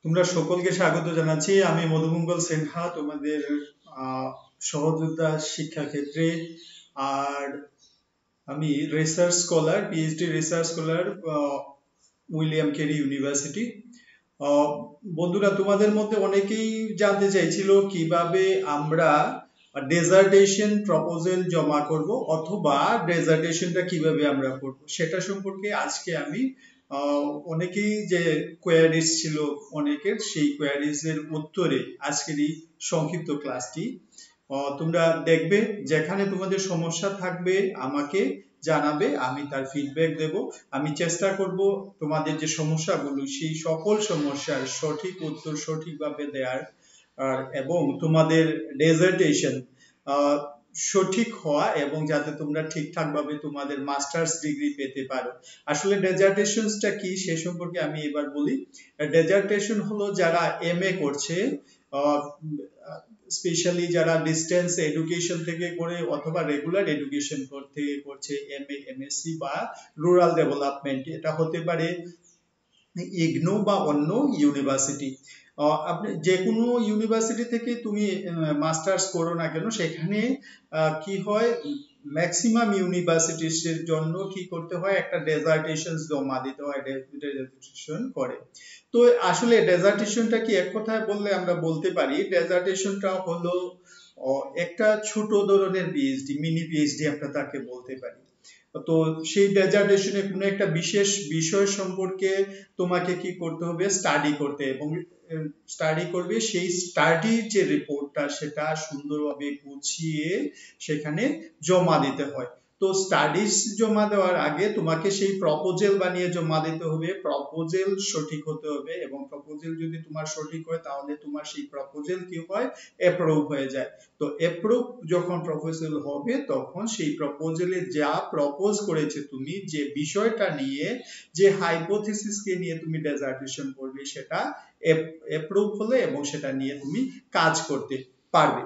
তোমরা সকলকে স্বাগত জানাচ্ছি। আমি মধুমঙ্গল সিনহা, তোমাদের সহযোদ্ধা শিক্ষা ক্ষেত্রে। আর আমি research scholar, PhD research scholar, William Carey university. বন্ধুরা, তোমাদের মধ্যে অনেকেই জানতে চাইছিল কিভাবে আমরা ডেজার্টেশন প্রপোজাল জমা করব অথবা ডেজার্টেশনটা কিভাবে আমরা করব সেটা সম্পর্কে আজকে আমি অনেকেই যে কোয়ারিজ ছিল অনেকের, সেই কোয়ারিজ এর উত্তরে আজকের এই সংক্ষিপ্ত ক্লাসটি তোমরা দেখবে। যেখানে তোমাদের সমস্যা থাকবে আমাকে জানাবে, আমি তার ফিডব্যাক দেব। আমি চেষ্টা করব তোমাদের যে সমস্যাগুলো সেই সকল সমস্যার সঠিক উত্তর সঠিকভাবে দেওয়ার, এবং তোমাদের ডেজার্টেশন সঠিক হওয়া এবং যাতে তোমরা ঠিকঠাক ভাবে তোমাদের মাস্টার্স ডিগ্রি পেতে পারো। আসলে ডেজার্টেশনটা কি সে সম্পর্কে আমি এবার বলি। ডেজার্টেশন হলো যারা এমএ করছে, স্পেশালি যারা ডিস্টেন্স এডুকেশন থেকে করে অথবা রেগুলার এডুকেশন থেকে করছে, এমএ এমএসসি বা রুরাল ডেভেলপমেন্ট, এটা হতে পারে ইগনো বা অন্য ইউনিভার্সিটি। আপনি যে কোনো ইউনিভার্সিটি থেকে তুমি মাস্টার্স করো না কেন, সেখানে কি হয়, ম্যাক্সিমাম ইউনিভার্সিটির জন্য কি করতে হয়, একটা ডেজার্টেশন জমা দিতে হয়, ডেজার্টেশন করে। তো আসলে ডেজার্টেশনটা কি, এক কথায় বললে আমরা বলতে পারি ডেজার্টেশনটা হলো একটা ছোট ধরনের পিএইচডি, মিনি পিএইচডি আমরা তাকে বলতে পারি। তো সেই ডেজার্টেশনে কোনো একটা বিশেষ বিষয় সম্পর্কে তোমাকে কি করতে হবে, স্টাডি করতে, এবং স্টাডি করবে, সেই স্টাডির যে রিপোর্টটা সেটা সুন্দরভাবে গুছিয়ে সেখানে জমা দিতে হয়। তো স্টাডিজ জমা দেওয়ার আগে তোমাকে সেই প্রপোজাল বানিয়ে জমা দিতে হবে। প্রপোজাল সঠিক হতে হবে, এবং প্রপোজাল যদি তোমার সঠিক হয় তাহলে তোমার সেই প্রপোজাল কি হয়, অ্যাপ্রুভ হয়ে যায়। তো অ্যাপ্রুভ যখন প্রপোজাল হবে তখন সেই প্রপোজালে যা প্রপোজ করেছে তুমি, যে বিষয়টা নিয়ে, যে হাইপোথিসিসকে নিয়ে তুমি ডেজার্টেশন করবে, সেটা অ্যাপ্রুভ হলে এবং সেটা নিয়ে তুমি কাজ করতে পারবে।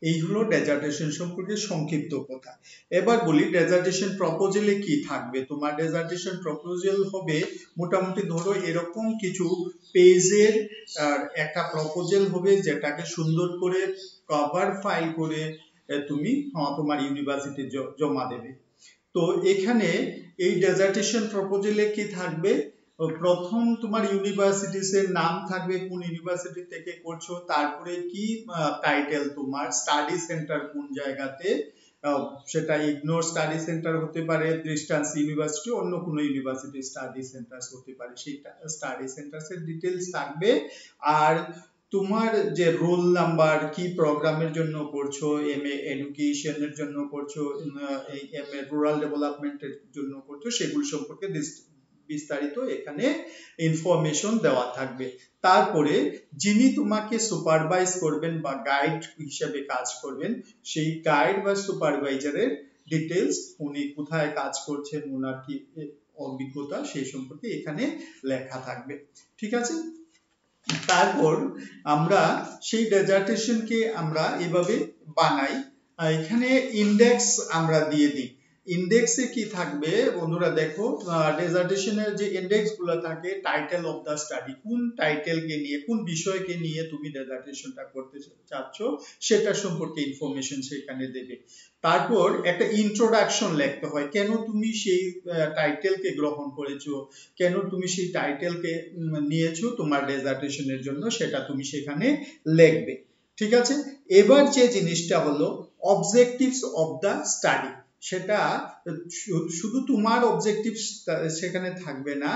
এই হলো ডেজার্টেশন সম্পর্কে সংক্ষিপ্ত কথা। এবার বলি ডেজার্টেশন প্রপোজালে কি থাকবে। তোমার ডেজার্টেশন প্রপোজাল হবে মোটামুটি ধরো এরকম কিছু পেজের একটা প্রপোজাল হবে, যেটাকে সুন্দর করে কভার ফাইল করে তুমি তোমার ইউনিভার্সিটি জমা দেবে। তো এখানে এই ডেজার্টেশন প্রপোজালে কি থাকবে, প্রথম তোমার ইউনিভার্সিটিস এর নাম থাকবে, কোন ইউনিভার্সিটি থেকে করছো, তারপরে কি টাইটেল, তোমার স্টাডি সেন্টার কোন জায়গাতে, সেটা ইগনোর স্টাডি সেন্টার হতে পারে, ডিস্টেন্স ইউনিভার্সিটি, অন্য কোনো ইউনিভার্সিটি স্টাডি সেন্টার হতে পারে, সেই স্টাডি সেন্টার এর ডিটেইলস থাকবে। আর তোমার যে রোল নাম্বার, কি প্রোগ্রামের জন্য করছো, এমএ এডুকেশনের জন্য করছো, এই এমএ রুরাল ডেভেলপমেন্টের জন্য করছো, সেগুলো সম্পর্কে বিস্তারিত এখানে ইনফরমেশন দেওয়া থাকবে। তারপরে যিনি তোমাকে সুপারভাইজ করবেন বা গাইড হিসেবে কাজ করবেন, সেই গাইড বা সুপারভাইজারের ডিটেইলস, উনি কোথায় কাজ করছেন, ওনার কি অভিজ্ঞতা, সেই সম্পর্কে এখানে লেখা থাকবে। ঠিক আছে। তারপর আমরা সেই ডেজার্টেশনকে আমরা এভাবে বানাই। এখানে ইন্ডেক্স আমরা দিয়ে দিই। ইন্ডেক্সে কি থাকবে বন্ধুরা, দেখো ডেজার্টেশনের যে ইন্ডেক্স গুলো থাকে, টাইটেল অফ দা স্টাডি, কোন টাইটেলকে নিয়ে, কোন বিষয়কে নিয়ে তুমি ডেজার্টেশনটা করতে চাচ্ছ সেটা সম্পর্কে ইনফরমেশন সেখানে দেবে। তারপর একটা ইন্ট্রোডাকশন লিখতে হয়, কেন তুমি সেই টাইটেলকে গ্রহণ করেছো, কেন তুমি সেই টাইটেলকে নিয়েছো তোমার ডেজার্টেশনের জন্য, সেটা তুমি সেখানে লিখবে। ঠিক আছে। এবার যে জিনিসটা হলো অবজেক্টিভস অফ দা স্টাডি, সেটা শুধু তোমার অবজেক্টিভ সেখানে থাকবে না,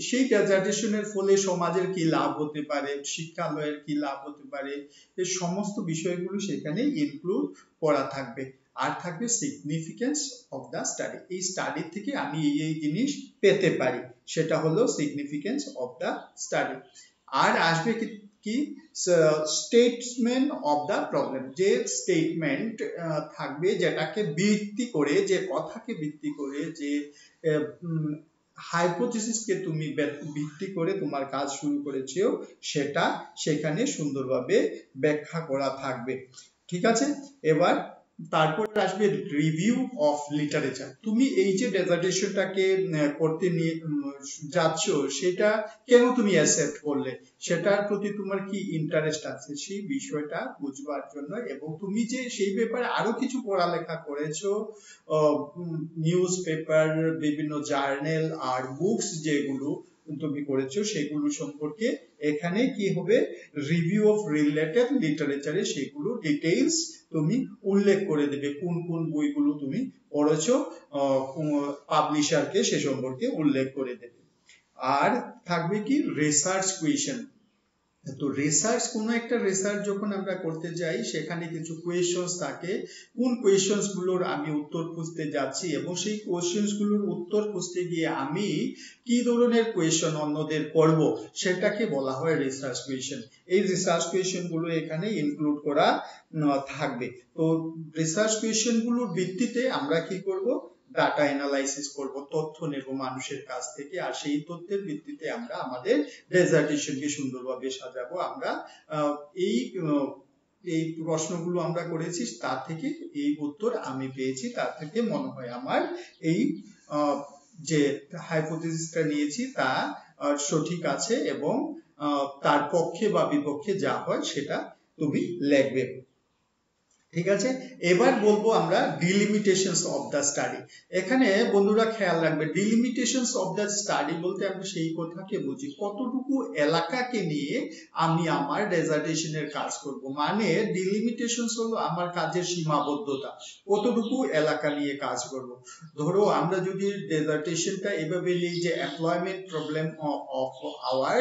সেই ডেজার্টেশনের ফলে সমাজের কি লাভ হতে পারে, শিক্ষালয়ের কি লাভ হতে পারে, এই সমস্ত বিষয়গুলো সেখানে ইনক্লুড করা থাকবে। আর থাকবে সিগনিফিকেন্স অফ দা স্টাডি, এই স্টাডি থেকে আমি এই জিনিস পেতে পারি, সেটা হলো সিগনিফিকেন্স অফ দা স্টাডি। আর আসবে কি স্টেটমেন্ট অফ দা প্রবলেম, যে স্টেটমেন্ট থাকবে যেটাকে ভিত্তি করে, যে কথাকে ভিত্তি করে, যে হাইপোথিসিসকে তুমি ভিত্তি করে তোমার কাজ শুরু করেছো, সেটা সেখানে সুন্দরভাবে ব্যাখ্যা করা থাকবে। ঠিক আছে। এবার তারপর আসবে রিভিউ অফ লিটারেচার। তুমি এই যে ডেজার্টেশনটাকে করতে নিয়ে যাচ্ছ, সেটা কেন তুমি অ্যাকসেপ্ট করলে, সেটার প্রতি তোমার কি ইন্টারেস্ট আছে সেই বিষয়টা বুঝবার জন্য, এবং তুমি যে সেই ব্যাপারে আরো কিছু পড়ালেখা করেছো, নিউজ পেপার, বিভিন্ন জার্নাল আর বুকস যেগুলো তুমি করেছো সেগুলো সম্পর্কে এখানে কি হবে, রিভিউ অফ রিলেটেড লিটারেচারে সেগুলো ডিটেইলস তুমি উল্লেখ করে দেবে, কোন কোন বইগুলো তুমি পড়েছো, পাবলিশারকে সে সম্পর্কে উল্লেখ করে দেবে। আর থাকবে কি রিসার্চ কোয়েশ্চেন। তো রিসার্চ, কোনো একটা রিসার্চ যখন আমরা করতে যাই সেখানে কিছু কোয়েশ্চেন্স থাকে, কোন কোয়েশ্চেন্স গুলোর আমি উত্তর খুঁজতে যাচ্ছি এবং সেই কোয়েশ্চেন্স গুলোর উত্তর খুঁজতে গিয়ে আমি কি ধরনের কোয়েশ্চেন অন্যদের করব সেটাকে বলা হয় রিসার্চ কোয়েশ্চেন। এই রিসার্চ কোয়েশ্চেন গুলো এখানে ইনক্লুড করা থাকবে। তো রিসার্চ কোয়েশ্চেন গুলোর ভিত্তিতে আমরা কি করব, ডাটা অ্যানালাইসিস করব, তথ্য নেব মানুষের কাছ থেকে, আর সেই তথ্যের ভিত্তিতে আমরা আমাদের ডেজার্টেশনকে সুন্দরভাবে সাজাবো। আমরা এই এই প্রশ্নগুলো আমরা করেছি, তার থেকে এই উত্তর আমি পেয়েছি, তার থেকে মনে হয় আমার এই যে হাইপোথিসিসটা নিয়েছি তা সঠিক আছে, এবং তার পক্ষে বা বিপক্ষে যা হয় সেটা তুমি লিখবে। ঠিক আছে, এবার বলবো আমরা ডিলিমিটেশনস অফ দ্য স্টাডি। এখানে বন্ধুরা খেয়াল রাখবে, ডিলিমিটেশনস অফ দ্য স্টাডি বলতে আমরা সেই কথাকে বুঝি কতটুকু এলাকাকে নিয়ে আমি আমার ডেজার্টেশনের কাজ করব। মানে ডিলিমিটেশনস হলো আমার কাজের সীমাবদ্ধতা, কতটুকু এলাকা নিয়ে কাজ করব। ধরো আমরা যদি ডেজার্টেশনটা এভাবে নিই যে employment problem of our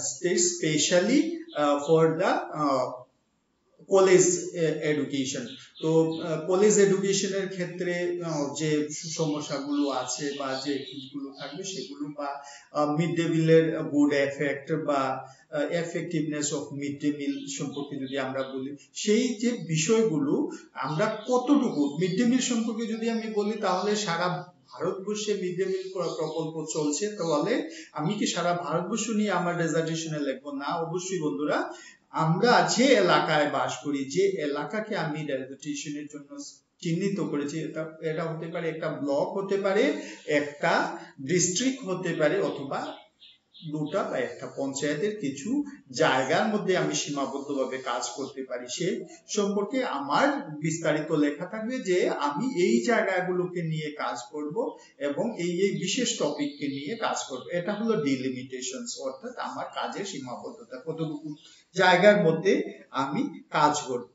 state specially for the college education. তো কলেজ এডুকেশনের ক্ষেত্রে যে সমস্যাগুলো আছে বা যে গুলো থাকবে সেগুলো, বা মিড ডে মিলের গুড এফেক্ট বা effectiveness of mid day meal সম্পর্কে যদি আমরা বলি, সেই যে বিষয়গুলো আমরা কতটুকু মিড ডে মিল সম্পর্কে যদি আমি বলি, তাহলে সারা ভারতবর্ষে মিড ডে মিল প্রকল্প চলছে, তাহলে আমি কি সারা ভারতবর্ষ নিয়ে আমার ডেজার্টেশনে লিখবো? না, অবশ্যই বন্ধুরা, আমরা যে এলাকায় বাস করি, যে এলাকাকে আমি ডেজার্টেশনের জন্য চিহ্নিত করেছি, এটা হতে পারে একটা ব্লক, হতে পারে একটা ডিস্ট্রিক্ট, হতে পারে অথবা দুটা বা একটা পঞ্চায়েতের কিছু জায়গার মধ্যে আমি সীমাবদ্ধভাবে কাজ করতে পারি, সে সম্পর্কে আমার বিস্তারিত লেখা থাকবে যে আমি এই জায়গাগুলোকে নিয়ে কাজ করব এবং এই এই বিশেষ টপিককে নিয়ে কাজ করব। এটা হলো ডিলিমিটেশনস, অর্থাৎ আমার কাজের সীমাবদ্ধতা, কতটুকু জায়গার মধ্যে আমি কাজ করব।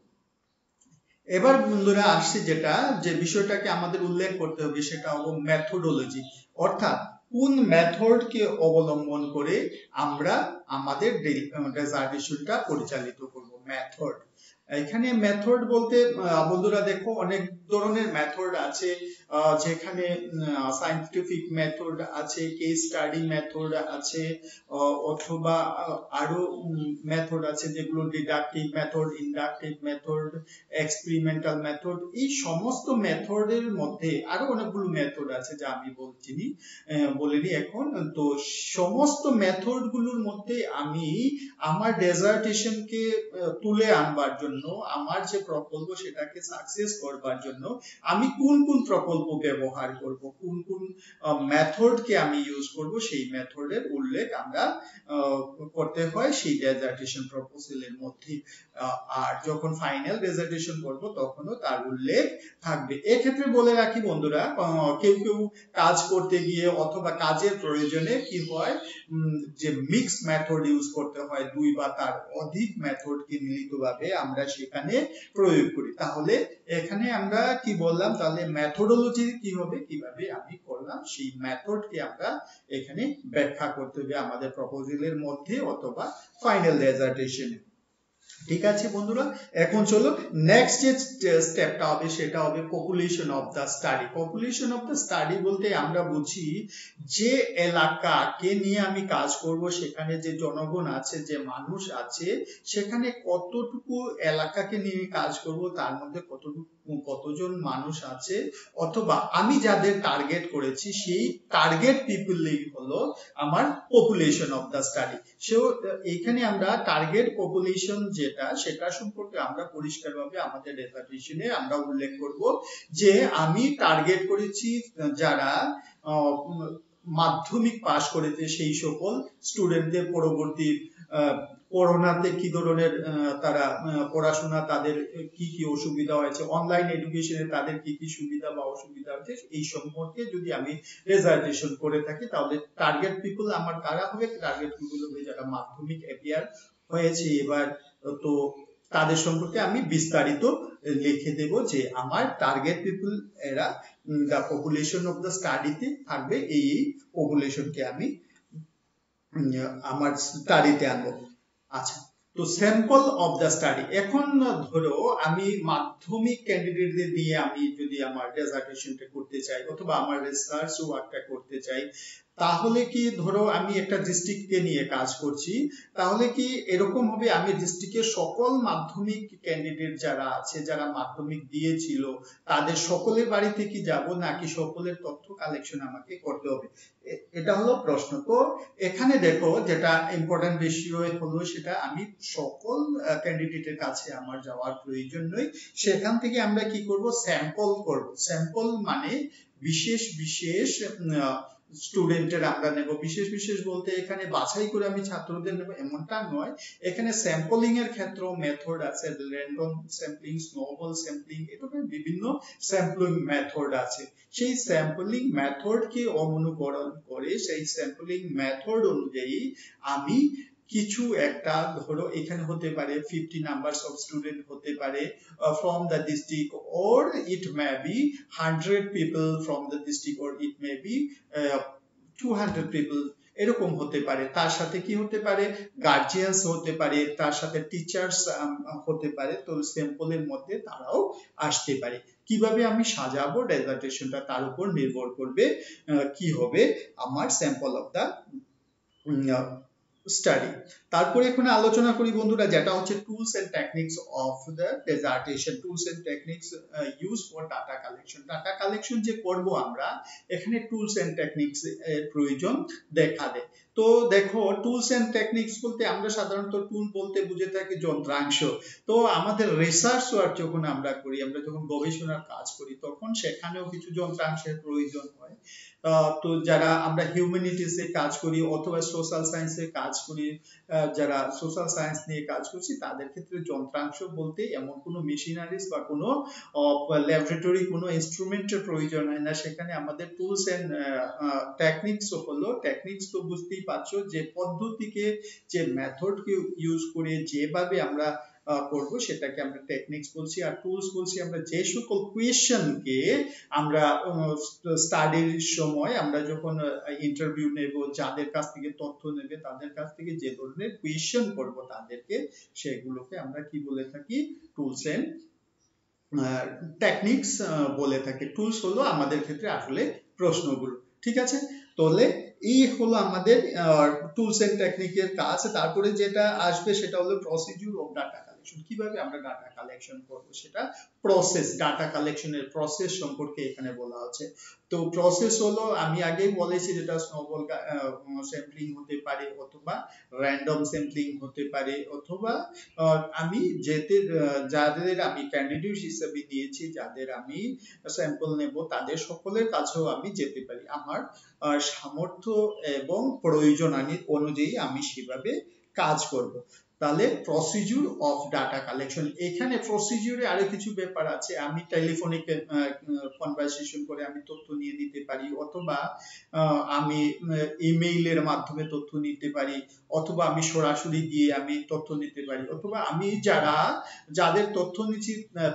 এবার বন্ধুরা আসছে যেটা, যে বিষয়টাকে আমাদের উল্লেখ করতে হবে, সেটা হলো মেথোডোলজি, অর্থাৎ কোন মেথডকে অবলম্বন করে আমরা আমাদের ডেজার্টেশনটা পরিচালিত করব। মেথড, এখানে মেথড বলতে বন্ধুরা দেখো অনেক ধরনের মেথড আছে, যেখানে সায়েন্টিফিক মেথড আছে, কেস স্টাডি মেথড আছে, অথবা আরো মেথড আছে যেগুলো deductive method, inductive method, experimental method. এই সমস্ত মেথডের মধ্যে আরো অনেকগুলো মেথড আছে যা আমি বলিনি এখন। তো সমস্ত মেথড গুলোর মধ্যে আমি আমার ডেজার্টেশনকে তুলে আনবার জন্য, আমার যে প্রকল্প সেটাকে সাকসেস করবার জন্য আমি কোন কোন প্রকল্প ব্যবহার করব, কোন কোন মেথডকে আমি ইউজ করব, সেই মেথডের উল্লেখ আমরা করতে হয় সেই ডেজার্টেশন প্রপোজালের মধ্যে। আর যখন ফাইনাল ডেজার্টেশন করব তখনও তার উল্লেখ থাকবে। এক্ষেত্রে বলে রাখি বন্ধুরা, কেউ কেউ কাজ করতে গিয়ে অথবা কাজের প্রয়োজনে কি হয়, যে মিক্স মেথড ইউজ করতে হয়, দুই বা তার অধিক মেথডকে মিলিতভাবে আমরা সেখানে প্রয়োগ করি। তাহলে এখানে আমরা কি বললাম, তাহলে মেথোডোলজি কি হবে, কিভাবে আমি করলাম সেই মেথডকে আমরা এখানে ব্যাখ্যা করতে হবে আমাদের প্রপোজালের মধ্যে অথবা ফাইনাল ডেজার্টেশনে। ঠিক আছে বন্ধুরা, এখন চলো নেক্সট যে স্টেপটা হবে সেটা হবে population of the study. Population of the study বলতে আমরা বুঝি যে এলাকাকে নিয়ে আমি কাজ করব, সেখানে যে জনগণ আছে, যে মানুষ আছে, সেখানে কতটুকু এলাকাকে নিয়ে কাজ করব, তার মধ্যে কতজন মানুষ আছে, অথবা আমি যাদের টার্গেট করেছি সেই টার্গেট পিপলই হলো আমার population of the study. So এখানে আমরা টার্গেট পপুলেশন যেটা সেটা সম্পর্কে আমরা পরিষ্কারভাবে আমাদের ডেজার্টেশনে আমরা উল্লেখ করব যে আমি টার্গেট করেছি যারা মাধ্যমিক পাশ করেছে সেই সকল স্টুডেন্টদের পরবর্তী করোনাতে কি ধরনের তারা পড়াশোনা, তাদের কি কি অসুবিধা হয়েছে, অনলাইন এডুকেশনে তাদের কি কি সুবিধা বা অসুবিধা হয়েছে, এই সম্পর্কে যদি আমি রেজার্টেশন করে থাকি তাহলে টার্গেট পিপল আমার কারা হবে? টার্গেট পিপল হবে যারা মাধ্যমিক অ্যাপিয়ার হয়েছে এবার। তো তাদের সম্পর্কে আমি বিস্তারিত লিখে দেব যে আমার টার্গেট পিপল এরা দ্য পপুলেশন অফ দ্য স্টাডিতে থাকবে, এই পপুলেশনকে আমি আমার স্টাডিতে আনবো। আচ্ছা, তো স্যাম্পল অফ দ্য স্টাডি। এখন ধরো আমি মাধ্যমিক ক্যান্ডিডেটদের দিয়ে আমি যদি আমার ডেজার্টেশনটা করতে চাই অথবা আমার রিসার্চ ওয়ার্কটা করতে চাই, তাহলে কি ধরো আমি একটা ডিস্ট্রিক্টকে নিয়ে কাজ করছি, তাহলে কি এরকম হবে আমি ডিস্ট্রিক্টের সকল মাধ্যমিক ক্যান্ডিডেট যারা আছে, যারা মাধ্যমিক দিয়েছিল, তাদের সকলের বাড়িতে কি যাব নাকি সকলের তথ্য কালেকশন আমাকে করতে হবে? এটা হলো প্রশ্ন। তো এখানে দেখো যেটা ইম্পর্টেন্ট বিষয় হলো সেটা আমি সকল ক্যান্ডিডেটের কাছে আমার যাওয়ার প্রয়োজন নেই, সেখান থেকে আমরা কি করব? স্যাম্পল করব। স্যাম্পল মানে বিশেষ বিশেষ স্টুডেন্টের আমরা নেব। বিশেষ বিশেষ বলতে এখানে বাছাই করে আমি ছাত্রদের নেব এমনটা নয়, এখানে স্যাম্পলিং এর ক্ষেত্রে মেথড আছে, র্যান্ডম স্যাম্পলিং, স্নোবল স্যাম্পলিং, এরকম বিভিন্ন স্যাম্পলিং মেথড আছে। সেই স্যাম্পলিং মেথডকে অনুকরণ করে সেই স্যাম্পলিং মেথড অনুযায়ী আমি কিছু একটা, ধরো এখানে হতে পারে 50 নাম্বারস অফ স্টুডেন্ট হতে পারে from the district, or it may be 100 people from the district, or it may be 200 people, এরকম হতে পারে। তার সাথে কি হতে পারে? গার্জিয়ানস হতে পারে, তার সাথে টিচার্স হতে পারে। তো স্যাম্পলের মধ্যে তারাও আসতে পারে। কিভাবে আমি সাজাবো ডেজার্টেশনটা তার উপর নির্ভর করবে কি হবে আমার স্যাম্পল অফ দা স্টাডি। তারপরে এখানে আলোচনা করি বন্ধুরা যেটা হচ্ছে tools and techniques of the dissertation. Tools and techniques use for data collection. Data collection যে করব আমরা, এখানে টুলস এন্ড টেকনিক্স এর প্রয়োজন দেখা দেয়। তো দেখো টুলস এন্ড টেকনিক্স বলতে আমরা সাধারণত টুল বলতে বুঝে থাকি যন্ত্রাংশ। তো আমাদের রিসার্চ ওয়ার্ক যখন আমরা করি, আমরা যখন গবেষণার কাজ করি, তখন সেখানেও কিছু যন্ত্রাংশের প্রয়োজন হয়। তো যারা আমরা হিউম্যানিটিসে কাজ করি অথবা সোশ্যাল সায়েন্সে কাজ করি, যারা সোশ্যাল সায়েন্স নিয়ে কাজ করছি, তাদের ক্ষেত্রে যন্ত্রাংশ বলতে এমন কোনো মেশিনারিজ বা কোনো ল্যাবরেটরি কোনো ইনস্ট্রুমেন্টের প্রয়োজন হয় না। সেখানে আমাদের টুলস এন্ড টেকনিক্স হলো, টেকনিক্স তো বুঝতেই পারছো, যে পদ্ধতিকে, যে মেথডকে ইউজ করে যেভাবে আমরা করব সেটাকে আমরা টেকনিক্স বলছি। আর টুলস বলছি আমরা যে সকল কোয়েশ্চেনকে আমরা স্টাডির সময় আমরা যখন ইন্টারভিউ নেব, যাদের কাছ থেকে তথ্য নেবে তাদের কাছ থেকে যে ধরনের কোয়েশ্চেন করব তাদেরকে, সেগুলোকে আমরা কি বলে থাকি? টুলস এন্ড টেকনিক্স বলে থাকি। টুলস হলো আমাদের ক্ষেত্রে আসলে প্রশ্নগুলো। ঠিক আছে, তাহলে এই হলো আমাদের টুলস এন্ড টেকনিকের কাজ। তারপরে যেটা আসবে সেটা হলো প্রসিডিউর অফ ডাটা কালেকশন। কিভাবে আমরা ডাটা কালেকশন করব সেটা প্রসেস, ডাটা কালেকশনের প্রসেস সম্পর্কে এখানে বলা আছে। তো প্রসেস হলো আমি আগেই বলেছি যেটা স্নোবল স্যাম্পলিং হতে পারে, অথবা র্যান্ডম স্যাম্পলিং হতে পারে, অথবা আমি যাদের আমি ক্যান্ডিডেট হিসেবে নিয়েছি, যাদের আমি স্যাম্পল নেব, তাদের সকলের কাছেও আমি যেতে পারি। আমার সামর্থ্য এবং প্রয়োজন অনুযায়ী আমি সেভাবে কাজ করব। তাহলে প্রসিডিউর অফ ডাটা কালেকশন। এখানে প্রসিডিউরে আরো কিছু ব্যাপার আছে। আমি টেলিফোনিক কনভারসেশন করে আমি তথ্য নিয়ে নিতে পারি, অথবা আমি ইমেইলের মাধ্যমে তথ্য নিতে পারি, অথবা আমি সরাসরি গিয়ে আমি তথ্য নিতে পারি, অথবা আমি যাদের তথ্য নিচ্ছি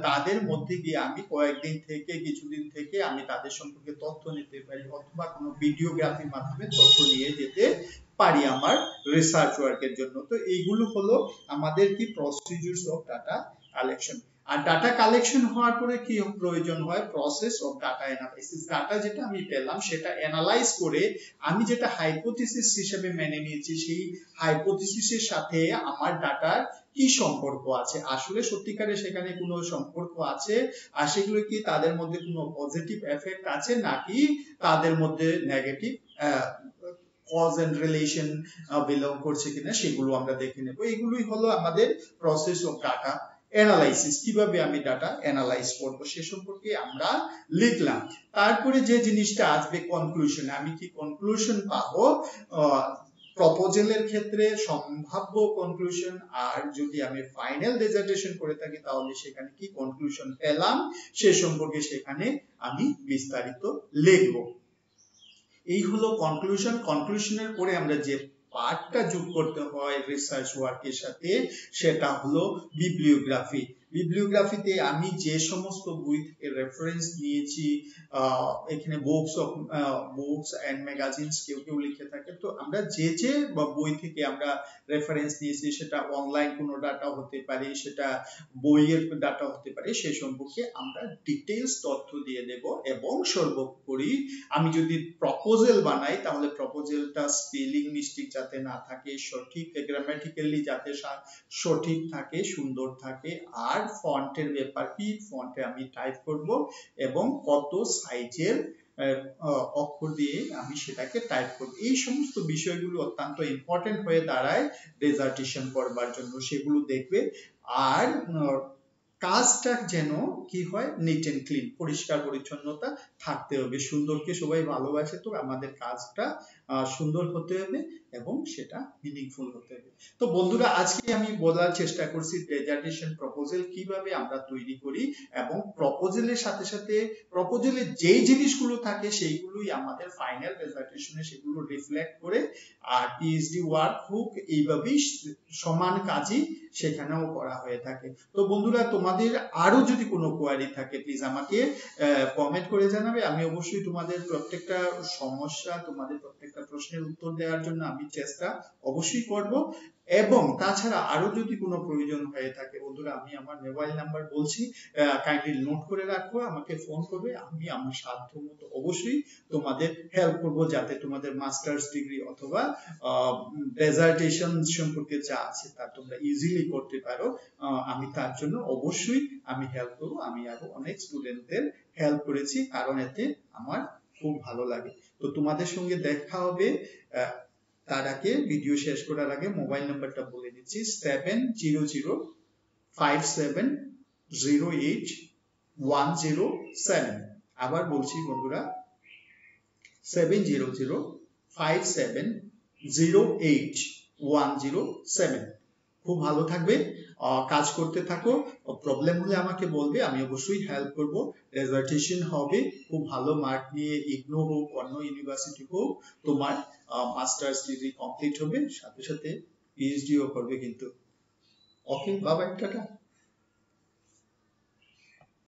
তাদের মধ্যে গিয়ে আমি কয়েকদিন থেকে, কিছুদিন থেকে আমি তাদের সম্পর্কে তথ্য নিতে পারি, অথবা কোনো ভিডিওগ্রাফির মাধ্যমে তথ্য নিয়ে যেতে পারি আমার রিসার্চ ওয়ার্কের জন্য। তো এইগুলো হলো আমাদের কি প্রসিডিউরস অফ ডাটা কালেকশন। আর ডাটা কালেকশন হওয়ার পরে কি প্রয়োজন হয়? Process of data analysis. Data যেটা আমি পেলাম সেটা অ্যানালাইজ করে আমি যেটা হাইপোথিসিস হিসেবে মেনে নিয়েছি, সেই হাইপোথিসিসের সাথে আমার ডাটার কি সম্পর্ক আছে, আসলে সত্যিকারে সেখানে কোনো সম্পর্ক আছে, আর সেগুলো কি তাদের মধ্যে কোনো পজিটিভ এফেক্ট আছে নাকি তাদের মধ্যে negative cause and relation belong করছে কিনা সেগুলো আমরা দেখে নেব। এগুলোই হলো আমাদের প্রসেস অফ ডাটা অ্যানালাইসিস। কিভাবে আমি ডাটা অ্যানালাইজ করব সে সম্পর্কে আমরা লিখলাম। তারপরে যে জিনিসটা আসবে কনক্লুশন, আমি কি কনক্লুশন পাবো প্রপোজালের ক্ষেত্রে, সম্ভাব্য কনক্লুশন, আর যদি আমি ফাইনাল ডিসার্টেশন করে থাকি তাহলে সেখানে কি কনক্লুশন পেলাম সে সম্পর্কে সেখানে আমি বিস্তারিত লিখব। এই হলো কনক্লুশন। কনক্লুশনের পরে আমরা যে পার্টটা যোগ করতে হয় রিসার্চ ওয়ার্কের সাথে সেটা হলো বিবলিওগ্রাফি। বিবলিওগ্রাফিতে আমি যে সমস্ত বই থেকে রেফারেন্স নিয়েছি, এখানে বুকস এন্ড ম্যাগাজিনস কেউ কেউ লিখে থাকে, তো আমরা যে যে বই থেকে আমরা রেফারেন্স নিয়েছি সেটা অনলাইন কোনো ডাটা হতে পারে, সেটা বইয়ের ডাটা হতে পারে, সে সম্পর্কে আমরা ডিটেইলস তথ্য দিয়ে দেব। এবং সর্বোপরি আমি যদি প্রপোজাল বানাই তাহলে প্রপোজালটা স্পেলিং মিস্টেক যাতে না থাকে, সঠিক গ্রামাটিক্যালি যাতে সঠিক থাকে, সুন্দর থাকে, আর ফন্টের ব্যাপার কি, ফন্টে আমি টাইপ করব এবং কত সাইজের অক্ষর দিয়ে আমি সেটাকে টাইপ করব। এই সমস্ত বিষয়গুলো অত্যন্ত ইম্পর্টেন্ট হয়ে দাঁড়ায় ডিসার্টেশন করবার জন্য, সেগুলো দেখবে। আর কাজটা যেন কি হয়, নিট এন্ড ক্লিন, পরিষ্কার পরিচ্ছন্নতা থাকতে হবে। সুন্দরকে সবাই ভালোবাসে, তো আমাদের কাজটা সুন্দর হতে হবে এবং সেটা মিনিংফুল হতে হবে। তো বন্ধুরা, আজকে আমি বলার চেষ্টা করছি ডিসার্টেশন প্রপোজাল কিভাবে আমরা তৈরি করি, এবং প্রপোজালের সাথে সাথে প্রপোজালে যেই জিনিসগুলো থাকে সেইগুলোই আমাদের ফাইনাল ডিসার্টেশনে সেগুলো রিফ্লেক্ট করে, আর পিএইচডি ওয়ার্ক হোক এইভাবেই সমান কাজই সেখানেও করা হয়ে থাকে। তো বন্ধুরা, তোমাদের আরো যদি কোনো কোয়ারি থাকে প্লিজ আমাকে কমেন্ট করে জানাবে। আমি অবশ্যই তোমাদের প্রত্যেকটা সমস্যা, তোমাদের প্রত্যেকটা প্রশ্নের উত্তর দেওয়ার জন্য আমি চেষ্টা অবশ্যই করব। এবং তাছাড়া আরো যদি কোনো প্রয়োজন হয়ে থাকে বন্ধুরা, আমি আমার মোবাইল নাম্বার বলছি, কাইন্ডলি নোট করে রাখো, আমাকে ফোন করবে, আমি আমার সাধ্যমতো অবশ্যই তোমাদের হেল্প করব যাতে তোমাদের মাস্টার্স ডিগ্রি অথবা ডিসার্টেশন সম্পর্কে যা আছে তা তোমরা ইজিলি করতে পারো। আমি তার জন্য অবশ্যই আমি হেল্প করব। আমি আরো অনেক স্টুডেন্টদের হেল্প করেছি, কারণ এতে আমার খুব ভালো লাগে। তো তোমাদের সঙ্গে দেখা হবে। তার আগে, ভিডিও শেষ করার আগে মোবাইল নাম্বারটা বলে দিচ্ছি, 7005708107। আবার বলছি বন্ধুরা, 7005708107। খুব ভালো থাকবে, কাজ করতে থাকো, প্রবলেম হলে আমাকে বলবে, আমি অবশ্যই হেল্প করব। ডিসার্টেশন হবে, খুব ভালো মার্ক নিয়ে ইগনো হোক, অন্য ইউনিভার্সিটি হোক, তোমার মাস্টার্স ডিগ্রি কমপ্লিট হবে, সাথে সাথে পিএইচডিও করবে কিন্তু। ওকে, বাই বাই, টাটা।